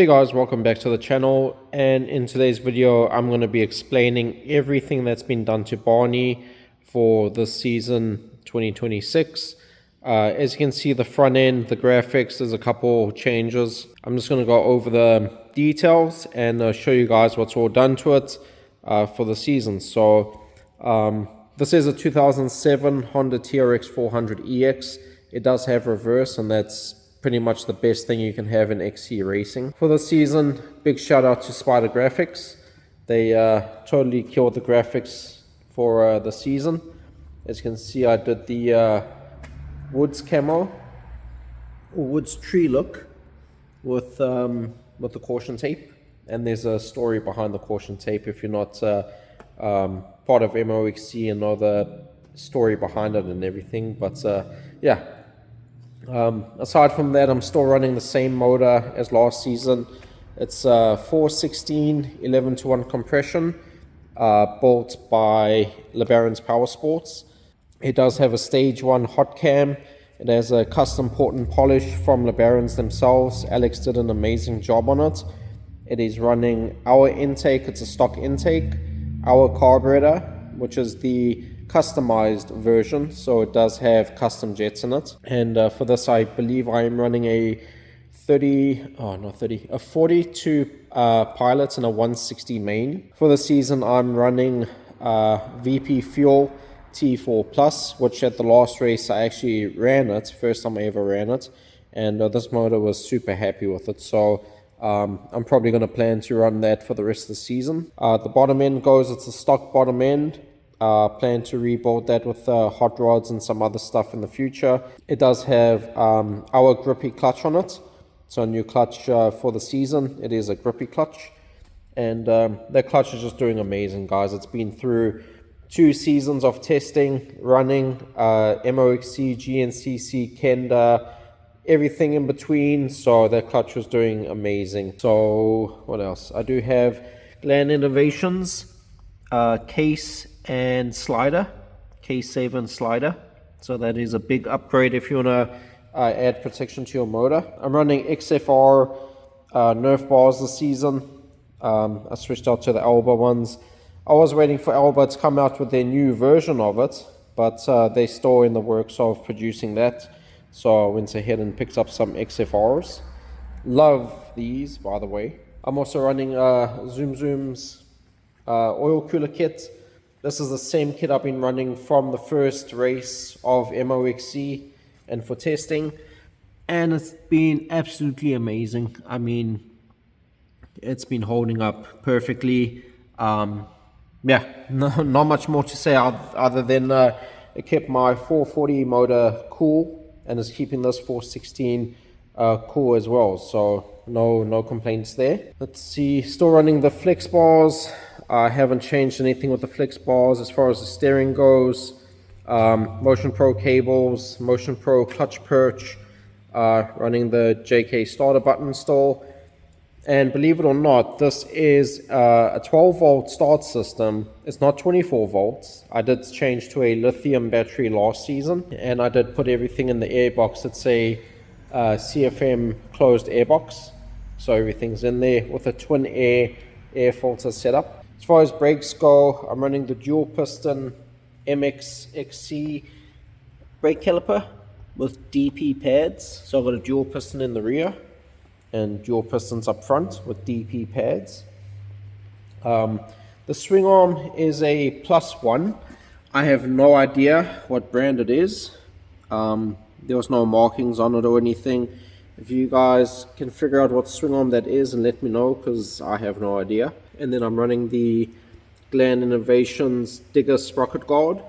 Hey guys, welcome back to the channel, and in today's video I'm going to be explaining everything that's been done to Barney for this season 2026. As you can see, the front end, the graphics, there's a couple changes. I'm just going to go over the details and show you guys what's all done to it for the season. So this is a 2007 Honda Trx400ex. It does have reverse, and that's pretty much the best thing you can have in XC racing. For the season, big shout out to Spider Graphics. They totally killed the graphics for the season. As you can see, I did the woods camo, or woods tree look with the caution tape. And there's a story behind the caution tape if you're not part of MOXC and know the story behind it and everything. But yeah. Aside from that, I'm still running the same motor as last season. It's 416 11:1 compression, built by LABARONS POWERSPORTS. It does have a stage 1 hot cam. It has a custom port and polish from LABARONS themselves. Alex did an amazing job on it. It is running our intake. It's a stock intake, our carburetor, which is the customized version, so it does have custom jets in it. And for this, I believe I am running a 42 pilot and a 160 main. For the season, I'm running VP Fuel T4 Plus, which at the last race I actually ran it, first time I ever ran it, and this motor was super happy with it. So I'm probably going to plan to run that for the rest of the season. The bottom end goes, it's a stock bottom end. Plan to rebuild that with hot rods and some other stuff in the future. It does have our GRIPPY clutch on it. It's a new clutch for the season. It is a GRIPPY clutch, and that clutch is just doing amazing, guys. It's been through 2 seasons of testing, running MOXC, GNCC, Kenda, everything in between. So that clutch was doing amazing. So what else? I do have GLANN Innovations case and slider, case saver and slider. So that is a big upgrade if you want to add protection to your motor. I'm running XFR Nerf bars this season. I switched out to the ALBA ones. I was waiting for ALBA to come out with their new version of it, but they're still in the works of producing that. So I went ahead and picked up some XFRs. Love these, by the way. I'm also running Zoom Zoom's oil cooler kit. This is the same kit I've been running from the first race of MOXC and for testing, and it's been absolutely amazing. I mean, it's been holding up perfectly. Yeah, not much more to say other than it kept my 440 motor cool, and is keeping this 416 cool as well. So no complaints there. Let's see, still running the flex bars. I haven't changed anything with the flex bars as far as the steering goes. Motion Pro cables, Motion Pro clutch perch, running the JK starter button still. And believe it or not, this is a 12 volt start system. It's not 24 volts. I did change to a lithium battery last season, and I did put everything in the airbox. It's a CFM closed airbox, so everything's in there with a twin air filter setup. As far as brakes go, I'm running the dual piston MX XC brake caliper with DP pads. So I've got a dual piston in the rear and dual pistons up front with DP pads. The swing arm is a +1. I have no idea what brand it is. There was no markings on it or anything. If you guys can figure out what swing arm that is, and let me know, because I have no idea. And then I'm running the GLANN Innovations Digger sprocket guard,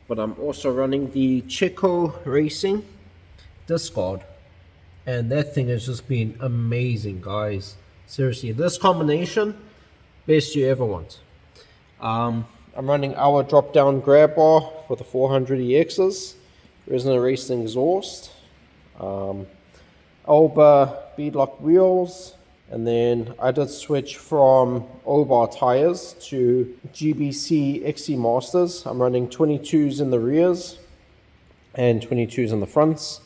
but I'm also running the Checo Racing disc guard, and that thing has just been amazing, guys. Seriously, this combination, best you ever want. I'm running our drop down grab bar for the 400EXs, RESONANT racing exhaust, ALBA beadlock wheels, and then I did switch from OBOR tires to GBC XC Masters. I'm running 22s in the rears and 22s in the fronts.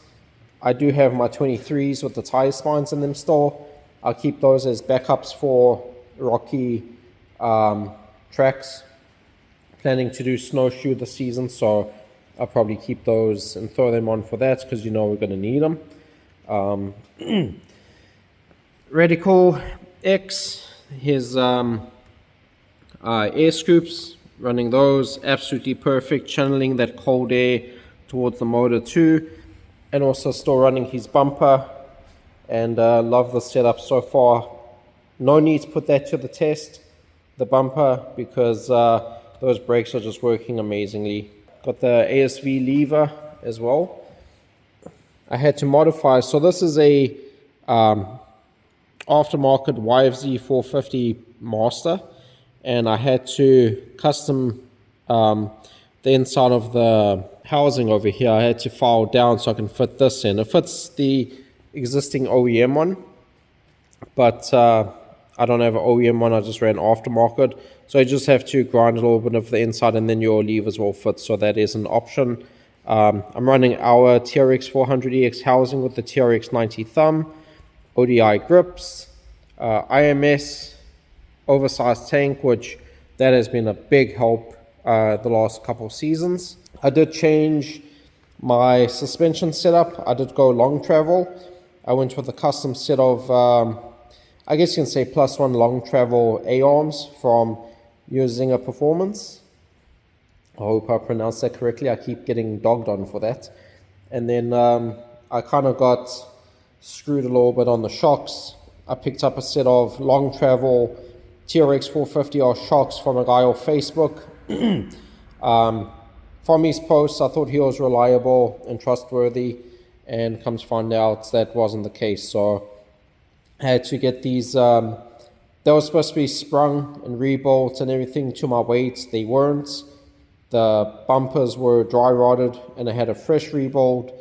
I do have my 23s with the tire spines in them still. I'll keep those as backups for rocky tracks. Planning to do snowshoe this season, so I'll probably keep those and throw them on for that, because you know we're going to need them. RADICALX, his air scoops, running those, absolutely perfect, channeling that cold air towards the motor too, and also still running his bumper, and love the setup so far. No need to put that to the test, the bumper, because those brakes are just working amazingly. Got the ASV lever as well. I had to modify, so this is a aftermarket YFZ 450 Master, and I had to custom the inside of the housing over here. I had to file down so I can fit this in. It fits the existing OEM one, but I don't have an OEM one, I just ran aftermarket. So you just have to grind a little bit of the inside and then your levers will fit, so that is an option. I'm running our Trx400ex housing with the TRX90 thumb, ODI grips, IMS, oversized tank, which that has been a big help the last couple seasons. I did change my suspension setup. I did go long travel. I went with a custom set of, I guess you can say +1 long travel A-arms from using a performance. I hope I pronounced that correctly. I keep getting dogged on for that. And then I kind of got screwed a little bit on the shocks. I picked up a set of long travel Trx450R shocks from a guy off Facebook. From his posts, I thought he was reliable and trustworthy, and comes to find out that wasn't the case. So I had to get these, they were supposed to be sprung and rebuilt and everything to my weight. They weren't. The bumpers were dry rotted and I had a fresh rebuild.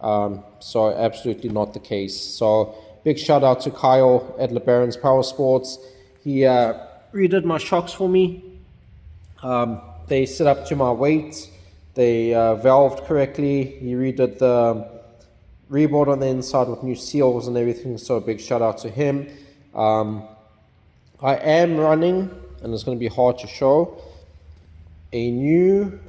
So absolutely not the case. So big shout out to Kyle at LABARONS POWERSPORTS. He redid my shocks for me. They set up to my weight. They valved correctly. He redid the rebuild on the inside with new seals and everything. So a big shout out to him. I am running, and it's going to be hard to show, a new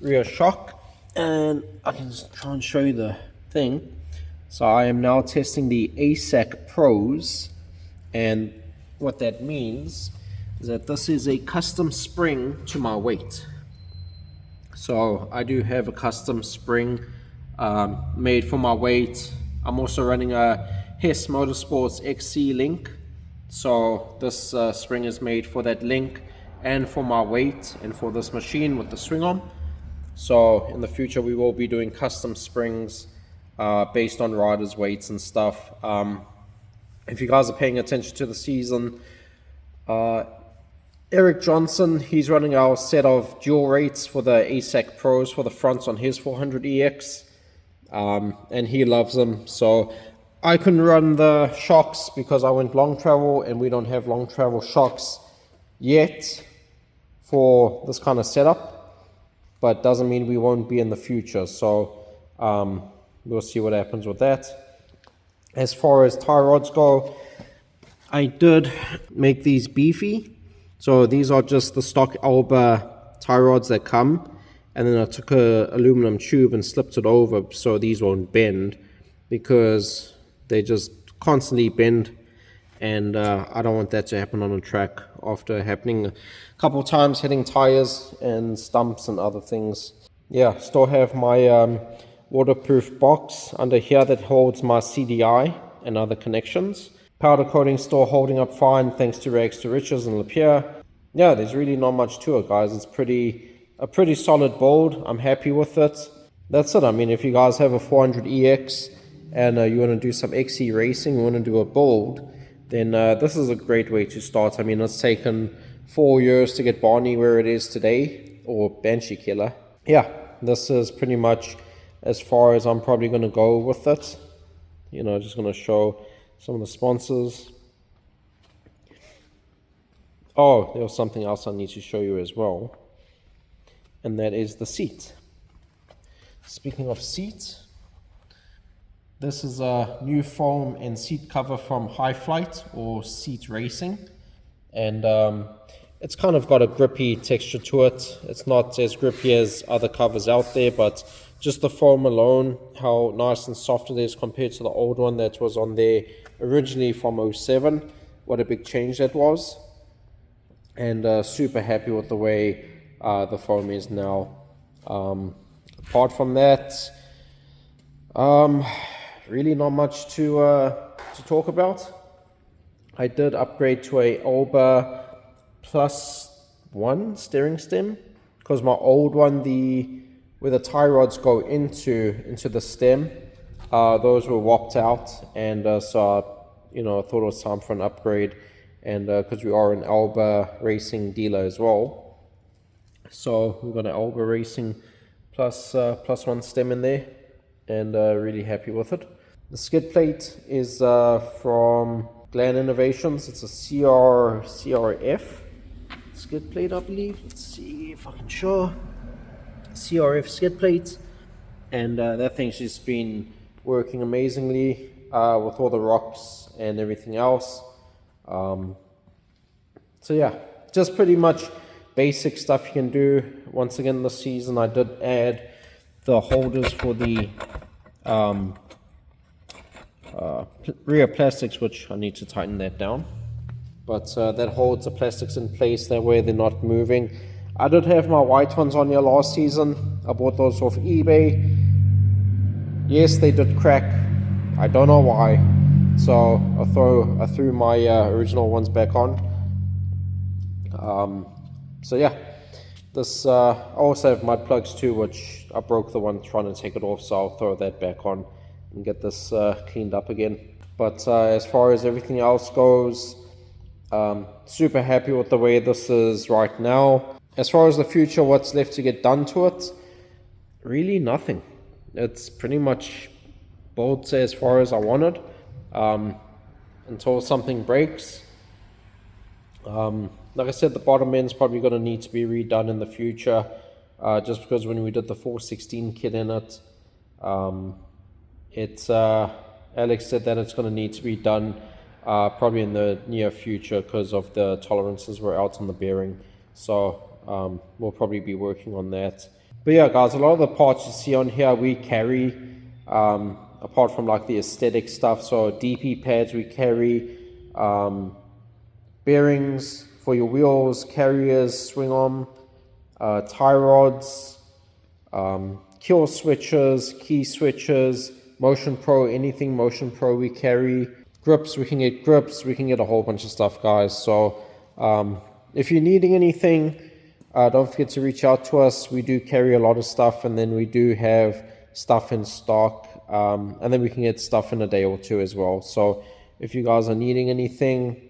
rear shock, and I can just try and show you the thing. So I am now testing the ASAC Pros, and what that means is that this is a custom spring to my weight. So I do have a custom spring made for my weight. I'm also running a Hess Motorsports XC link, so this spring is made for that link and for my weight and for this machine with the swing arm. So in the future we will be doing custom springs based on riders' weights and stuff. If you guys are paying attention to the season, Eric Johnson, he's running our set of dual rates for the ASAC Pros for the fronts on his 400EX, and he loves them. So I couldn't run the shocks because I went long travel, and we don't have long travel shocks yet for this kind of setup, but doesn't mean we won't be in the future. So we'll see what happens with that. As far as tie rods go, I did make these beefy. So these are just the stock ALBA tie rods that come, and then I took a aluminum tube and slipped it over so these won't bend, because they just constantly bend, and I don't want that to happen on a track after happening a couple of times, hitting tires and stumps and other things. Yeah, still have my waterproof box under here that holds my CDI and other connections. Powder coating still holding up fine thanks to Rags to Riches and Lapierre. Yeah, there's really not much to it, guys. It's a pretty solid build. I'm happy with it. That's it. I mean, if you guys have a 400EX and you want to do some XC racing, you want to do a build, then this is a great way to start. I mean, it's taken 4 years to get Barney where it is today, or Banshee Killer. Yeah, this is pretty much as far as I'm probably going to go with it. You know, just going to show some of the sponsors. Oh, there was something else I need to show you as well, and that is the seat. Speaking of seat, This is a new foam and seat cover from High Flight or Seat Racing, and it's kind of got a grippy texture to it. It's not as grippy as other covers out there, but just the foam alone, how nice and soft it is compared to the old one that was on there originally from 07. What a big change that was. And super happy with the way the foam is now. Apart from that, really not much to talk about. I did upgrade to a ALBA +1 steering stem, because my old one, where the tie rods go into the stem, those were whopped out, and so I thought it was time for an upgrade, and because we are an ALBA racing dealer as well, so we've got an ALBA racing +1 stem in there, and really happy with it. The skid plate is from GLANN Innovations. It's a CRF skid plate, I believe. Let's see if I can show. CRF skid plate, and that thing's just been working amazingly with all the rocks and everything else. So yeah, just pretty much basic stuff you can do. Once again this season I did add the holders for the rear plastics, which I need to tighten that down, but that holds the plastics in place, that way they're not moving. I did have my white ones on here last season. I bought those off eBay. Yes, they did crack. I don't know why, so I threw my original ones back on. So yeah, this I also have mud plugs too, which I broke the one trying to take it off, so I'll throw that back on and get this cleaned up again. But as far as everything else goes, super happy with the way this is right now. As far as the future, what's left to get done to it, really nothing. It's pretty much built as far as I wanted, until something breaks. Like I said, the bottom end's probably going to need to be redone in the future, just because when we did the 416 kit in it, Alex said that it's going to need to be done probably in the near future because of the tolerances were out on the bearing. So we'll probably be working on that. But yeah, guys, a lot of the parts you see on here we carry, apart from like the aesthetic stuff. So DP pads we carry, bearings for your wheels, carriers, swing arm, tie rods, kill switches, key switches, Motion Pro, anything Motion Pro we carry. Grips, we can get grips, we can get a whole bunch of stuff, guys. So if you're needing anything, don't forget to reach out to us. We do carry a lot of stuff, and then we do have stuff in stock, and then we can get stuff in a day or two as well. So if you guys are needing anything,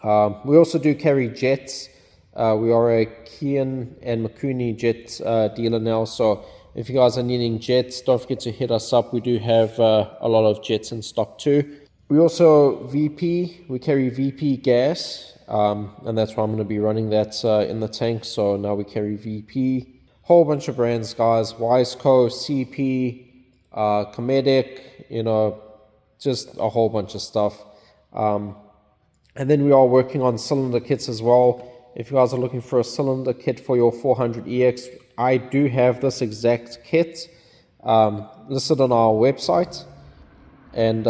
we also do carry jets. We are a Kian and Makuni jet dealer now, so if you guys are needing jets, don't forget to hit us up. We do have a lot of jets in stock too. We also we carry VP gas, and that's why I'm going to be running that in the tank. So now we carry VP. Whole bunch of brands, guys. Wiseco, CP, Comedic, just a whole bunch of stuff. And then we are working on cylinder kits as well. If you guys are looking for a cylinder kit for your 400EX, I do have this exact kit listed on our website. And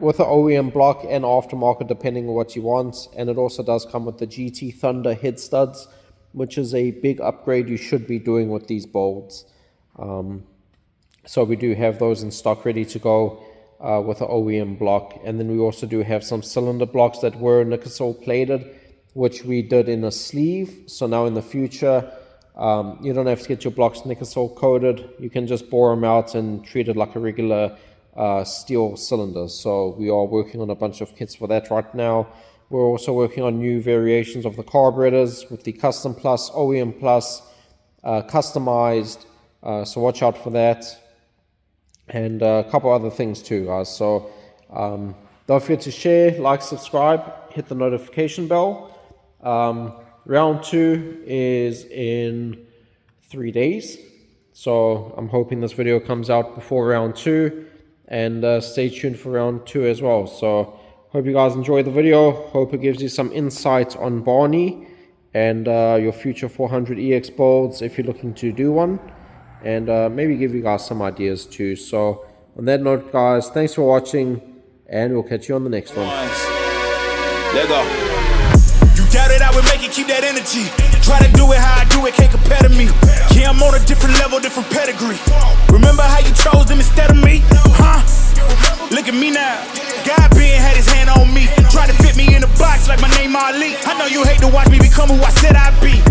with the OEM block and aftermarket, depending on what you want. And it also does come with the GT Thunder head studs, which is a big upgrade you should be doing with these bolts. So we do have those in stock ready to go with the OEM block. And then we also do have some cylinder blocks that were Nicosol plated, which we did in a sleeve. So now in the future, you don't have to get your blocks Nicosol coated. You can just bore them out and treat it like a regular steel cylinder. So we are working on a bunch of kits for that right now. We're also working on new variations of the carburetors with the Custom Plus, OEM Plus, customized. So watch out for that. And a couple other things too, guys. So don't forget to share, like, subscribe, hit the notification bell. Round 2 is in 3 days. So I'm hoping this video comes out before round 2. and stay tuned for round 2 as well. So hope you guys enjoyed the video. Hope it gives you some insight on Barney and your future 400EX builds if you're looking to do one, and maybe give you guys some ideas too. So on that note, guys, thanks for watching, and we'll catch you on the next one. Let go. You doubt it, I would make it, keep that energy. Try to do it how I do it, can't compare to me. Yeah, I'm on a different level, different pedigree. Remember how you chose them instead of me? Huh? Look at me now. God being had his hand on me. Try to fit me in a box like my name Ali. I know you hate to watch me become who I said I'd be.